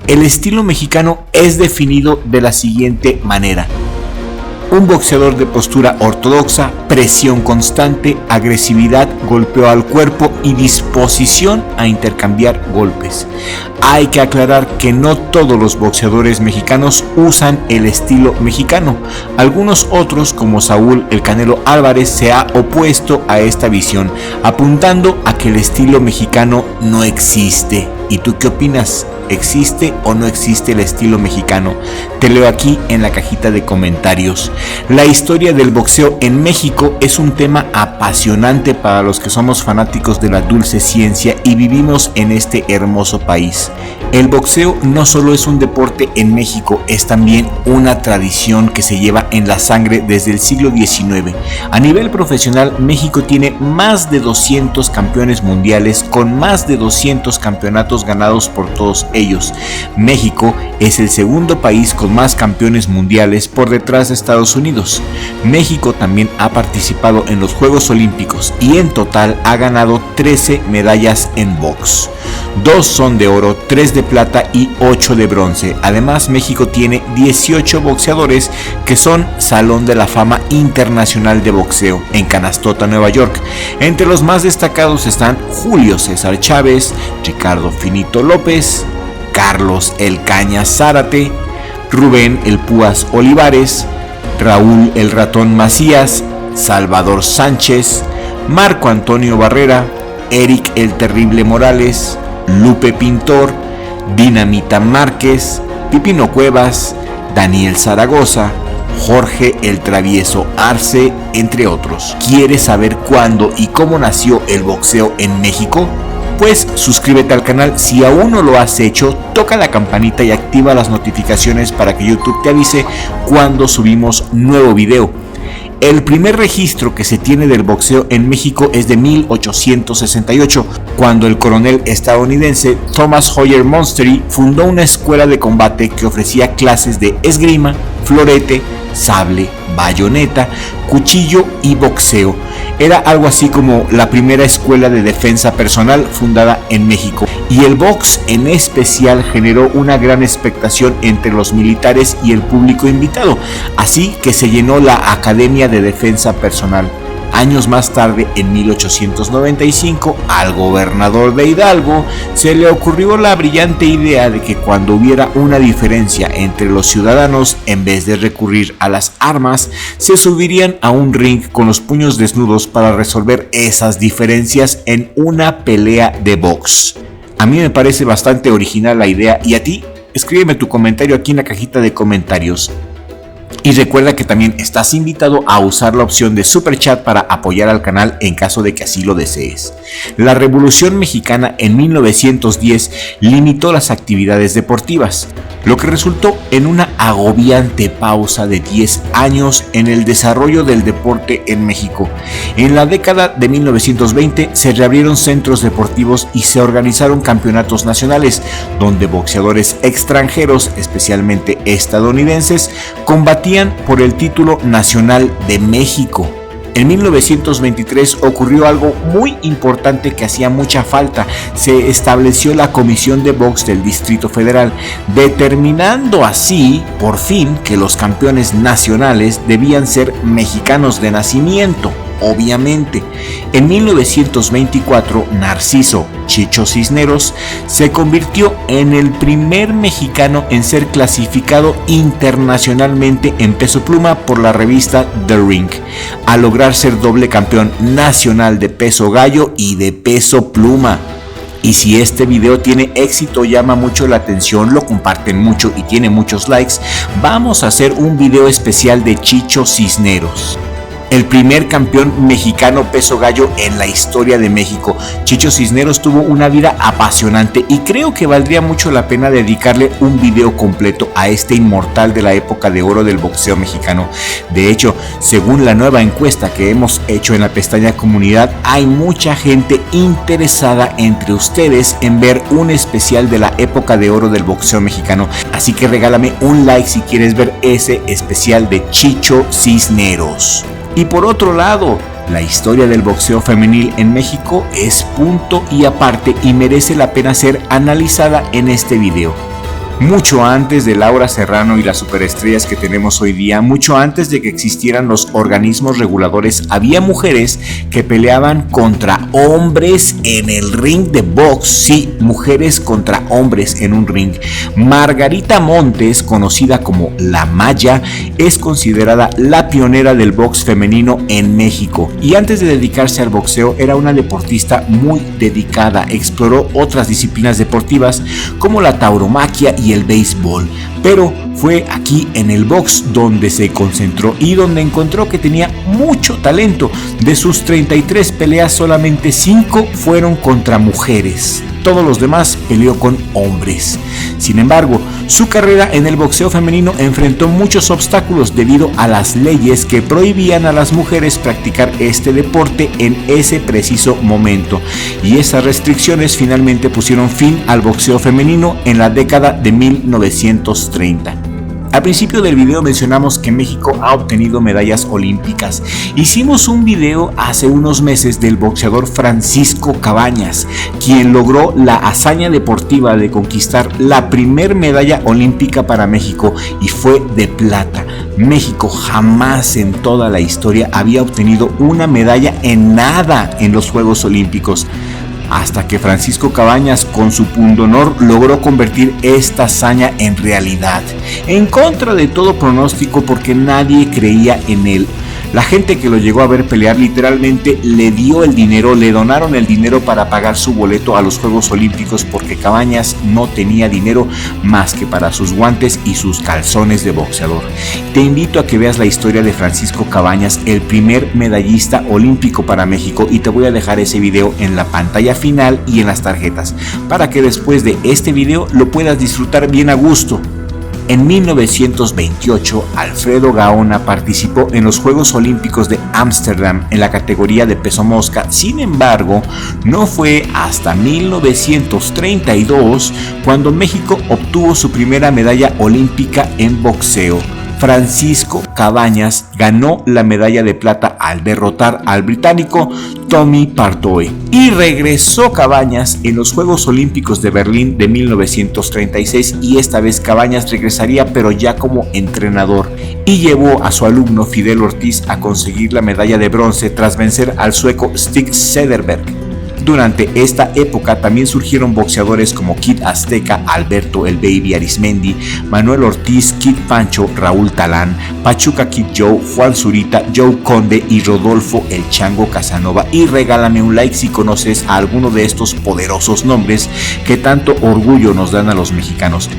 El estilo mexicano es definido de la siguiente manera: un boxeador de postura ortodoxa, presión constante, agresividad, golpeo al cuerpo y disposición a intercambiar golpes. Hay que aclarar que no todos los boxeadores mexicanos usan el estilo mexicano. Algunos otros, como Saúl El Canelo Álvarez, se ha opuesto a esta visión, apuntando a que el estilo mexicano no existe. ¿Y tú qué opinas? ¿Existe o no existe el estilo mexicano? Te leo aquí en la cajita de comentarios. La historia del boxeo en México es un tema apasionante para los que somos fanáticos de la dulce ciencia y vivimos en este hermoso país. El boxeo no solo es un deporte en México, es también una tradición que se lleva en la sangre desde el siglo XIX. A nivel profesional, México tiene más de 200 campeones mundiales con más de 200 campeonatos ganados por todos ellos. México es el segundo país con más campeones mundiales por detrás de Estados Unidos. México también ha participado en los Juegos Olímpicos y en total ha ganado 13 medallas en box. 2 son de oro, 3 de plata y 8 de bronce. Además, México tiene 18 boxeadores que son Salón de la Fama Internacional de Boxeo en Canastota, Nueva York. Entre los más destacados están Julio César Chávez, Ricardo Finito López, Carlos El Caña Zárate, Rubén El Púas Olivares, Raúl El Ratón Macías, Salvador Sánchez, Marco Antonio Barrera, Eric El Terrible Morales, Lupe Pintor, Dinamita Márquez, Pipino Cuevas, Daniel Zaragoza, Jorge El Travieso Arce, entre otros. ¿Quieres saber cuándo y cómo nació el boxeo en México? Pues suscríbete al canal si aún no lo has hecho, toca la campanita y activa las notificaciones para que YouTube te avise cuando subimos nuevo video. El primer registro que se tiene del boxeo en México es de 1868, cuando el coronel estadounidense Thomas Hoyer Monstery fundó una escuela de combate que ofrecía clases de esgrima, florete, sable, bayoneta, cuchillo y boxeo. Era algo así como la primera escuela de defensa personal fundada en México. Y el box en especial generó una gran expectación entre los militares y el público invitado, así que se llenó la Academia de Defensa Personal. Años más tarde, en 1895, al gobernador de Hidalgo se le ocurrió la brillante idea de que cuando hubiera una diferencia entre los ciudadanos, en vez de recurrir a las armas, se subirían a un ring con los puños desnudos para resolver esas diferencias en una pelea de box. A mí me parece bastante original la idea, y a ti, escríbeme tu comentario aquí en la cajita de comentarios. Y recuerda que también estás invitado a usar la opción de Super Chat para apoyar al canal en caso de que así lo desees. La Revolución Mexicana en 1910 limitó las actividades deportivas, lo que resultó en una agobiante pausa de 10 años en el desarrollo del deporte en México. En la década de 1920 se reabrieron centros deportivos y se organizaron campeonatos nacionales, donde boxeadores extranjeros, especialmente estadounidenses, combatían por el título nacional de México. En 1923 ocurrió algo muy importante que hacía mucha falta. Se estableció la Comisión de Box del Distrito Federal, determinando así, por fin, que los campeones nacionales debían ser mexicanos de nacimiento. Obviamente, en 1924, Narciso Chicho Cisneros se convirtió en el primer mexicano en ser clasificado internacionalmente en peso pluma por la revista The Ring, al lograr ser doble campeón nacional de peso gallo y de peso pluma. Y si este video tiene éxito, llama mucho la atención, lo comparten mucho y tiene muchos likes, vamos a hacer un video especial de Chicho Cisneros, el primer campeón mexicano peso gallo en la historia de México. Chicho Cisneros tuvo una vida apasionante y creo que valdría mucho la pena dedicarle un video completo a este inmortal de la época de oro del boxeo mexicano. De hecho, según la nueva encuesta que hemos hecho en la pestaña comunidad, hay mucha gente interesada entre ustedes en ver un especial de la época de oro del boxeo mexicano. Así que regálame un like si quieres ver ese especial de Chicho Cisneros. Y por otro lado, la historia del boxeo femenil en México es punto y aparte y merece la pena ser analizada en este video. Mucho antes de Laura Serrano y las superestrellas que tenemos hoy día, mucho antes de que existieran los organismos reguladores, había mujeres que peleaban contra hombres en el ring de box. Sí, mujeres contra hombres en un ring. Margarita Montes, conocida como La Maya, es considerada la pionera del box femenino en México. Y antes de dedicarse al boxeo, era una deportista muy dedicada. Exploró otras disciplinas deportivas como la tauromaquia y el béisbol, pero fue aquí en el box donde se concentró y donde encontró que tenía mucho talento. De sus 33 peleas, solamente 5 fueron contra mujeres. Todos los demás peleó con hombres. Sin embargo, su carrera en el boxeo femenino enfrentó muchos obstáculos debido a las leyes que prohibían a las mujeres practicar este deporte en ese preciso momento. Y esas restricciones finalmente pusieron fin al boxeo femenino en la década de 1930. Al principio del video mencionamos que México ha obtenido medallas olímpicas. Hicimos un video hace unos meses del boxeador Francisco Cabañas, quien logró la hazaña deportiva de conquistar la primer medalla olímpica para México, y fue de plata. México jamás en toda la historia había obtenido una medalla en nada en los Juegos Olímpicos, hasta que Francisco Cabañas, con su pundonor, logró convertir esta hazaña en realidad, en contra de todo pronóstico, porque nadie creía en él. La gente que lo llegó a ver pelear literalmente le dio el dinero, le donaron el dinero para pagar su boleto a los Juegos Olímpicos, porque Cabañas no tenía dinero más que para sus guantes y sus calzones de boxeador. Te invito a que veas la historia de Francisco Cabañas, el primer medallista olímpico para México, y te voy a dejar ese video en la pantalla final y en las tarjetas, para que después de este video lo puedas disfrutar bien a gusto. En 1928, Alfredo Gaona participó en los Juegos Olímpicos de Ámsterdam en la categoría de peso mosca. Sin embargo, no fue hasta 1932 cuando México obtuvo su primera medalla olímpica en boxeo. Francisco Cabañas ganó la medalla de plata al derrotar al británico Tommy Pardoe, y regresó Cabañas en los Juegos Olímpicos de Berlín de 1936, y esta vez Cabañas regresaría pero ya como entrenador, y llevó a su alumno Fidel Ortiz a conseguir la medalla de bronce tras vencer al sueco Stig Sederberg. Durante esta época también surgieron boxeadores como Kid Azteca, Alberto el Baby Arismendi, Manuel Ortiz, Kid Pancho, Raúl Talán, Pachuca Kid Joe, Juan Zurita, Joe Conde y Rodolfo el Chango Casanova. Y regálame un like si conoces a alguno de estos poderosos nombres que tanto orgullo nos dan a los mexicanos.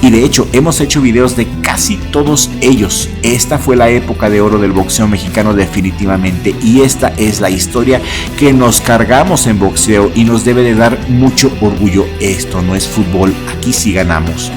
Y de hecho hemos hecho videos de casi todos ellos. Esta fue la época de oro del boxeo mexicano definitivamente, y esta es la historia que nos cargamos en boxeo y nos debe de dar mucho orgullo. Esto no es fútbol, aquí sí ganamos.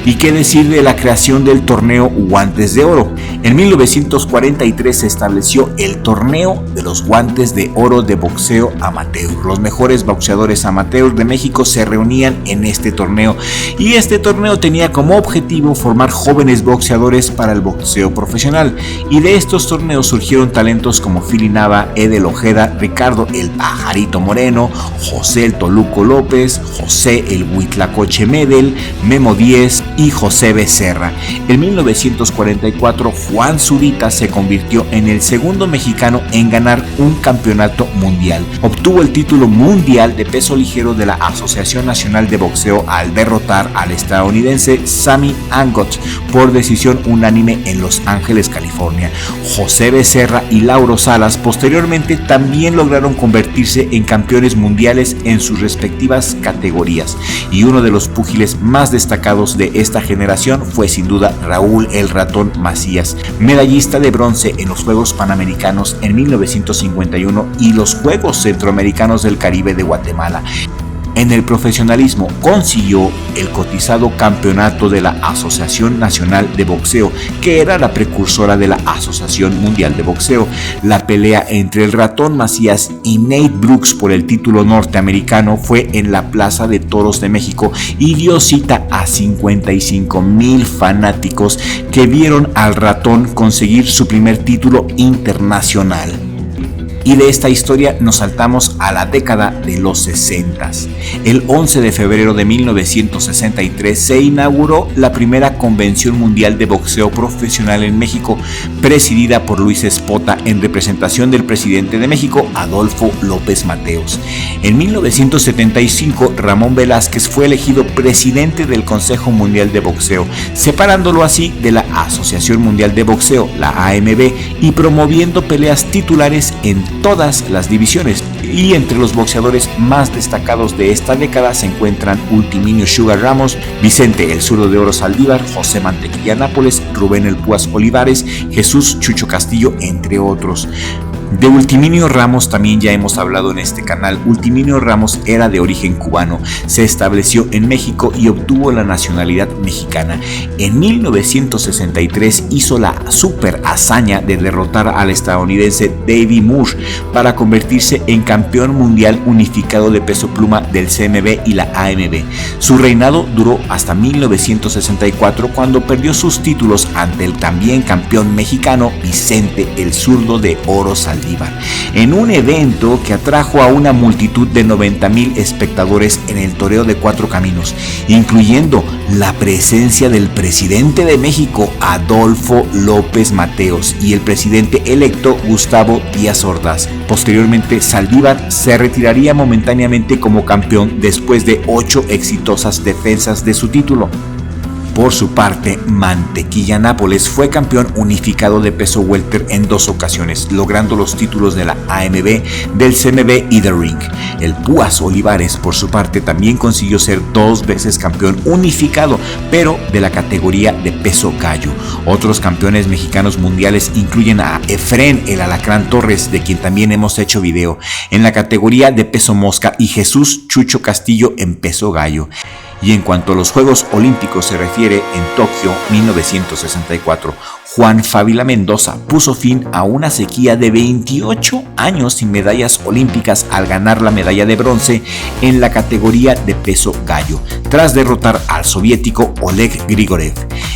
¿Y qué decir de la creación del torneo Guantes de Oro? En 1943 se estableció el torneo de los Guantes de Oro de boxeo amateur. Los mejores boxeadores amateur de México se reunían en este torneo, y este torneo tenía como objetivo formar jóvenes boxeadores para el boxeo profesional. Y de estos torneos surgieron talentos como Fili Nava, Edel Ojeda, Ricardo el Pajarito Moreno, José el Toluco López, José el Huitlacoche Medel, Memo Díez y José Becerra. En 1944, Juan Zurita se convirtió en el segundo mexicano en ganar un campeonato mundial. Obtuvo el título mundial de peso ligero de la Asociación Nacional de Boxeo al derrotar al estadounidense Sammy Angot por decisión unánime en Los Ángeles, California. José Becerra y Lauro Salas posteriormente también lograron convertirse en campeones mundiales en sus respectivas categorías, y uno de los púgiles más destacados de esta generación fue sin duda Raúl el Ratón Macías, medallista de bronce en los Juegos Panamericanos en 1951 y los Juegos Centroamericanos del Caribe de Guatemala. En el profesionalismo consiguió el cotizado campeonato de la Asociación Nacional de Boxeo, que era la precursora de la Asociación Mundial de Boxeo. La pelea entre el Ratón Macías y Nate Brooks por el título norteamericano fue en la Plaza de Toros de México y dio cita a 55,000 fanáticos que vieron al Ratón conseguir su primer título internacional. Y de esta historia nos saltamos a la década de los 60. El 11 de febrero de 1963 se inauguró la primera Convención Mundial de Boxeo Profesional en México, presidida por Luis Espota en representación del presidente de México, Adolfo López Mateos. En 1975, Ramón Velázquez fue elegido presidente del Consejo Mundial de Boxeo, separándolo así de la Asociación Mundial de Boxeo, la AMB, y promoviendo peleas titulares en todas las divisiones. Y entre los boxeadores más destacados de esta década se encuentran Ultiminio Sugar Ramos, Vicente el Zurdo de Oro Saldívar, José Mantequilla Nápoles, Rubén el Púas Olivares, Jesús Chucho Castillo, entre otros. De Ultiminio Ramos también ya hemos hablado en este canal. Ultiminio Ramos era de origen cubano, se estableció en México y obtuvo la nacionalidad mexicana. En 1963 hizo la super hazaña de derrotar al estadounidense Davey Moore para convertirse en campeón mundial unificado de peso pluma del CMB y la AMB. Su reinado duró hasta 1964, cuando perdió sus títulos ante el también campeón mexicano Vicente el Zurdo de Oro Saldívar, en un evento que atrajo a una multitud de 90,000 espectadores en el toreo de Cuatro Caminos, incluyendo la presencia del presidente de México, Adolfo López Mateos, y el presidente electo, Gustavo Díaz Ordaz. Posteriormente, Saldívar se retiraría momentáneamente como campeón después de 8 exitosas defensas de su título. Por su parte, Mantequilla Nápoles fue campeón unificado de peso welter en 2 ocasiones, logrando los títulos de la AMB, del CMB y del Ring. El Púas Olivares, por su parte, también consiguió ser 2 veces campeón unificado, pero de la categoría de peso gallo. Otros campeones mexicanos mundiales incluyen a Efrén el Alacrán Torres, de quien también hemos hecho video, en la categoría de peso mosca, y Jesús Chucho Castillo en peso gallo. Y en cuanto a los Juegos Olímpicos se refiere, en Tokio 1964, Juan Fávila Mendoza puso fin a una sequía de 28 años sin medallas olímpicas al ganar la medalla de bronce en la categoría de peso gallo, tras derrotar al soviético Oleg Grigorev.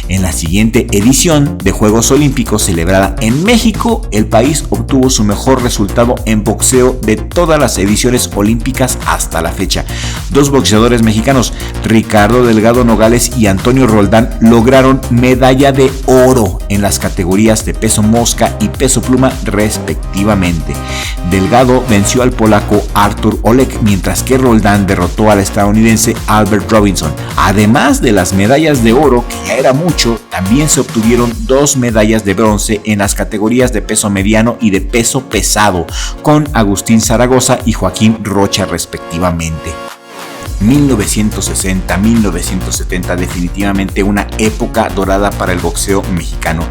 En la siguiente edición de Juegos Olímpicos, celebrada en México, el país obtuvo su mejor resultado en boxeo de todas las ediciones olímpicas hasta la fecha. 2 boxeadores mexicanos, Ricardo Delgado Nogales y Antonio Roldán, lograron medalla de oro en las categorías de peso mosca y peso pluma respectivamente. Delgado venció al polaco Artur Olek, mientras que Roldán derrotó al estadounidense Albert Robinson. Además de las medallas de oro, que ya era mucho, también se obtuvieron 2 medallas de bronce en las categorías de peso mediano y de peso pesado, con Agustín Zaragoza y Joaquín Rocha respectivamente. 1960-1970, definitivamente una época dorada para el boxeo mexicano.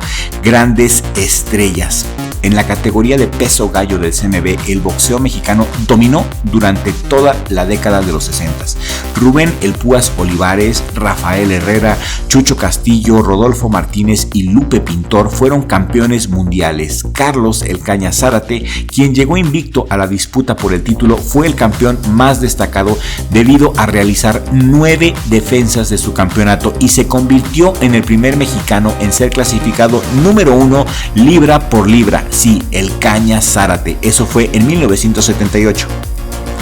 Grandes estrellas. En la categoría de peso gallo del CMB, el boxeo mexicano dominó durante toda la década de los 60. Rubén el Púas Olivares, Rafael Herrera, Chucho Castillo, Rodolfo Martínez y Lupe Pintor fueron campeones mundiales. Carlos el Caña Zárate, quien llegó invicto a la disputa por el título, fue el campeón más destacado debido a realizar 9 defensas de su campeonato y se convirtió en el primer mexicano en ser clasificado número 1 libra por libra. Sí, el Caña Zárate. Eso fue en 1978.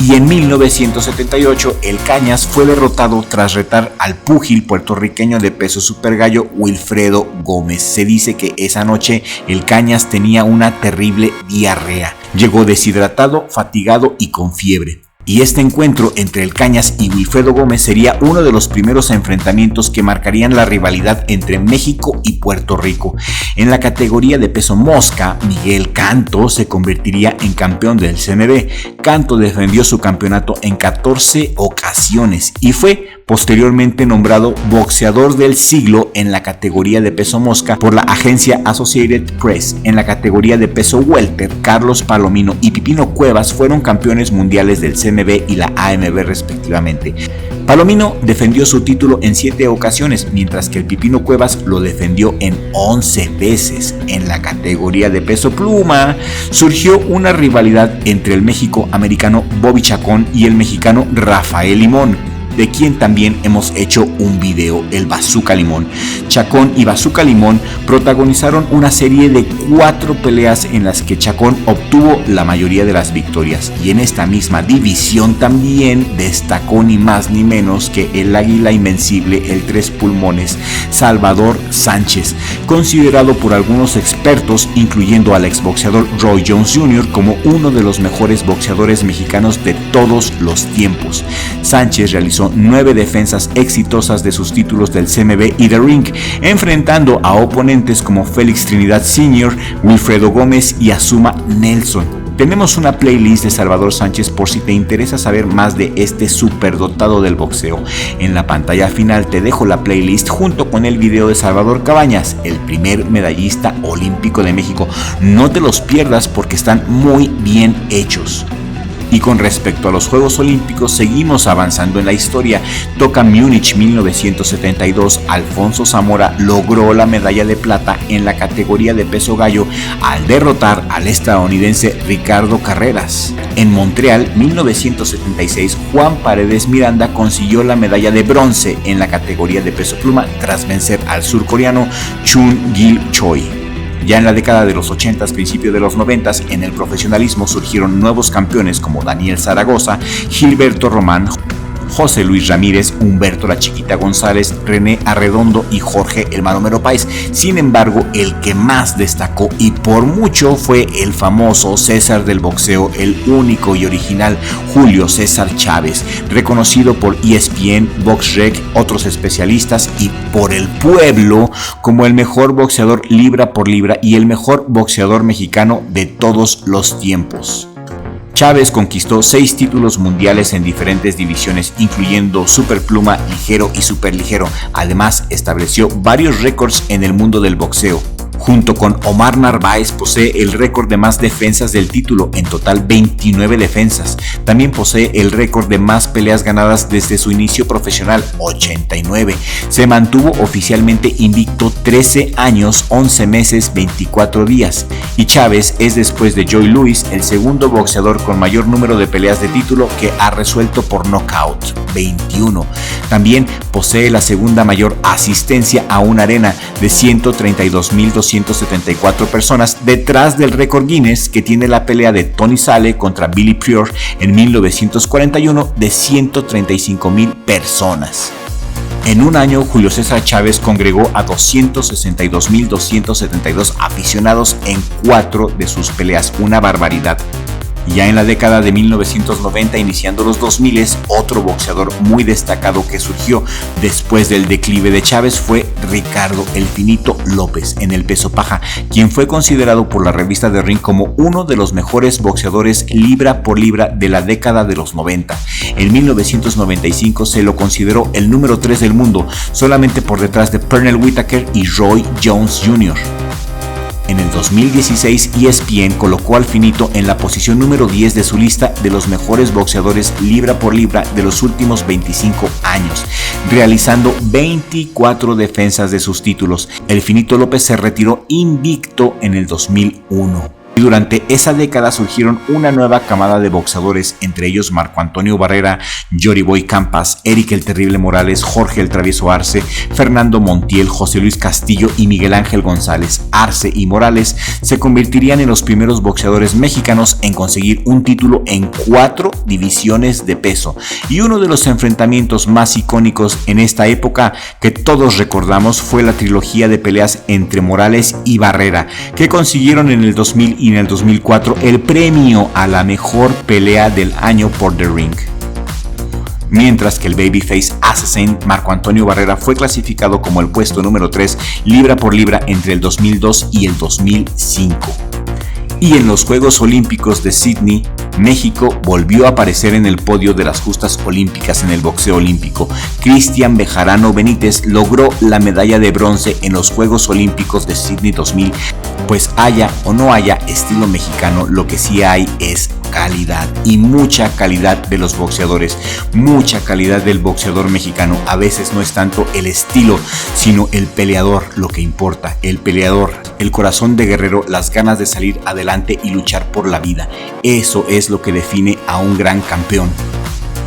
Y en 1978 el Cañas fue derrotado tras retar al púgil puertorriqueño de peso super gallo Wilfredo Gómez. Se dice que esa noche el Cañas tenía una terrible diarrea. Llegó deshidratado, fatigado y con fiebre. Y este encuentro entre el Cañas y Wilfredo Gómez sería uno de los primeros enfrentamientos que marcarían la rivalidad entre México y Puerto Rico. En la categoría de peso mosca, Miguel Canto se convertiría en campeón del CMB. Canto defendió su campeonato en 14 ocasiones y fue posteriormente nombrado boxeador del siglo en la categoría de peso mosca por la agencia Associated Press. En la categoría de peso welter, Carlos Palomino y Pipino Cuevas fueron campeones mundiales del CMB y la AMB respectivamente. Palomino defendió su título en 7 ocasiones, mientras que el Pipino Cuevas lo defendió en 11 veces. En la categoría de peso pluma surgió una rivalidad entre el México-americano Bobby Chacón y el mexicano Rafael Limón. de quien también hemos hecho un video, el Bazooka Limón. Chacón y Bazooka Limón protagonizaron una serie de 4 peleas en las que Chacón obtuvo la mayoría de las victorias, y en esta misma división también destacó ni más ni menos que el águila invencible, el 3 pulmones, Salvador Sánchez, considerado por algunos expertos, incluyendo al exboxeador Roy Jones Jr., como uno de los mejores boxeadores mexicanos de todos los tiempos. Sánchez realizó 9 defensas exitosas de sus títulos del CMB y The Ring, enfrentando a oponentes como Félix Trinidad Sr., Wilfredo Gómez y Azuma Nelson. Tenemos una playlist de Salvador Sánchez por si te interesa saber más de este superdotado del boxeo. En la pantalla final te dejo la playlist junto con el video de Salvador Cabañas, el primer medallista olímpico de México. No te los pierdas porque están muy bien hechos. Y con respecto a los Juegos Olímpicos, seguimos avanzando en la historia. Toca Múnich 1972, Alfonso Zamora logró la medalla de plata en la categoría de peso gallo al derrotar al estadounidense Ricardo Carreras. En Montreal 1976, Juan Paredes Miranda consiguió la medalla de bronce en la categoría de peso pluma tras vencer al surcoreano Chun Gil Choi. Ya en la década de los 80s, principio de los 90s, en el profesionalismo surgieron nuevos campeones como Daniel Zaragoza, Gilberto Román, José Luis Ramírez, Humberto La Chiquita González, René Arredondo y Jorge El Maromero Páez. Sin embargo, el que más destacó y por mucho fue el famoso César del boxeo, el único y original Julio César Chávez, reconocido por ESPN, BoxRec, otros especialistas y por el pueblo como el mejor boxeador libra por libra y el mejor boxeador mexicano de todos los tiempos. Chávez conquistó 6 títulos mundiales en diferentes divisiones, incluyendo superpluma, ligero y superligero. Además, estableció varios récords en el mundo del boxeo. Junto con Omar Narváez posee el récord de más defensas del título, en total 29 defensas. También posee el récord de más peleas ganadas desde su inicio profesional, 89. Se mantuvo oficialmente invicto 13 años, 11 meses, 24 días. Y Chávez es, después de Joy Louis, el segundo boxeador con mayor número de peleas de título que ha resuelto por nocaut, 21. También posee la segunda mayor asistencia a una arena, de 132,274 personas, detrás del récord Guinness que tiene la pelea de Tony Sale contra Billy Prior en 1941 de 135,000 personas. En un año, Julio César Chávez congregó a 262,272 aficionados en 4 de sus peleas, una barbaridad. Ya en la década de 1990, iniciando los 2000, otro boxeador muy destacado que surgió después del declive de Chávez fue Ricardo El Finito López en el peso paja, quien fue considerado por la revista The Ring como uno de los mejores boxeadores libra por libra de la década de los 90. En 1995 se lo consideró el número 3 del mundo, solamente por detrás de Pernell Whitaker y Roy Jones Jr. En el 2016, ESPN colocó al Finito en la posición número 10 de su lista de los mejores boxeadores libra por libra de los últimos 25 años, realizando 24 defensas de sus títulos. El Finito López se retiró invicto en el 2001. Y durante esa década surgieron una nueva camada de boxeadores, entre ellos Marco Antonio Barrera, Jory Boy Campas, Eric el Terrible Morales, Jorge el Travieso Arce, Fernando Montiel, José Luis Castillo y Miguel Ángel González. Arce y Morales se convertirían en los primeros boxeadores mexicanos en conseguir un título en 4 divisiones de peso. Y uno de los enfrentamientos más icónicos en esta época que todos recordamos fue la trilogía de peleas entre Morales y Barrera, que consiguieron en el 2000 y en el 2004 el premio a la mejor pelea del año por The Ring. Mientras que el Babyface Assassin Marco Antonio Barrera fue clasificado como el puesto número 3 libra por libra entre el 2002 y el 2005. Y en los Juegos Olímpicos de Sydney, México volvió a aparecer en el podio de las justas olímpicas en el boxeo olímpico. Cristian Bejarano Benítez logró la medalla de bronce en los Juegos Olímpicos de Sydney 2000, pues haya o no haya estilo mexicano, lo que sí hay es calidad, y mucha calidad de los boxeadores, mucha calidad del boxeador mexicano. A veces no es tanto el estilo, sino el peleador lo que importa, el peleador, el corazón de guerrero, las ganas de salir adelante y luchar por la vida. Eso es lo que define a un gran campeón.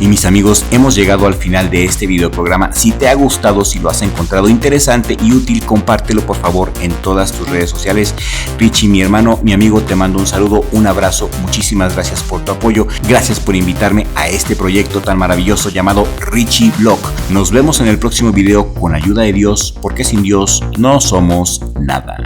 Y mis amigos, hemos llegado al final de este video programa. Si te ha gustado, si lo has encontrado interesante y útil, compártelo por favor en todas tus redes sociales. Richie, mi hermano, mi amigo, te mando un saludo, un abrazo, muchísimas gracias por tu apoyo, gracias por invitarme a este proyecto tan maravilloso llamado Richie Blog. Nos vemos en el próximo video con ayuda de Dios, porque sin Dios no somos nada.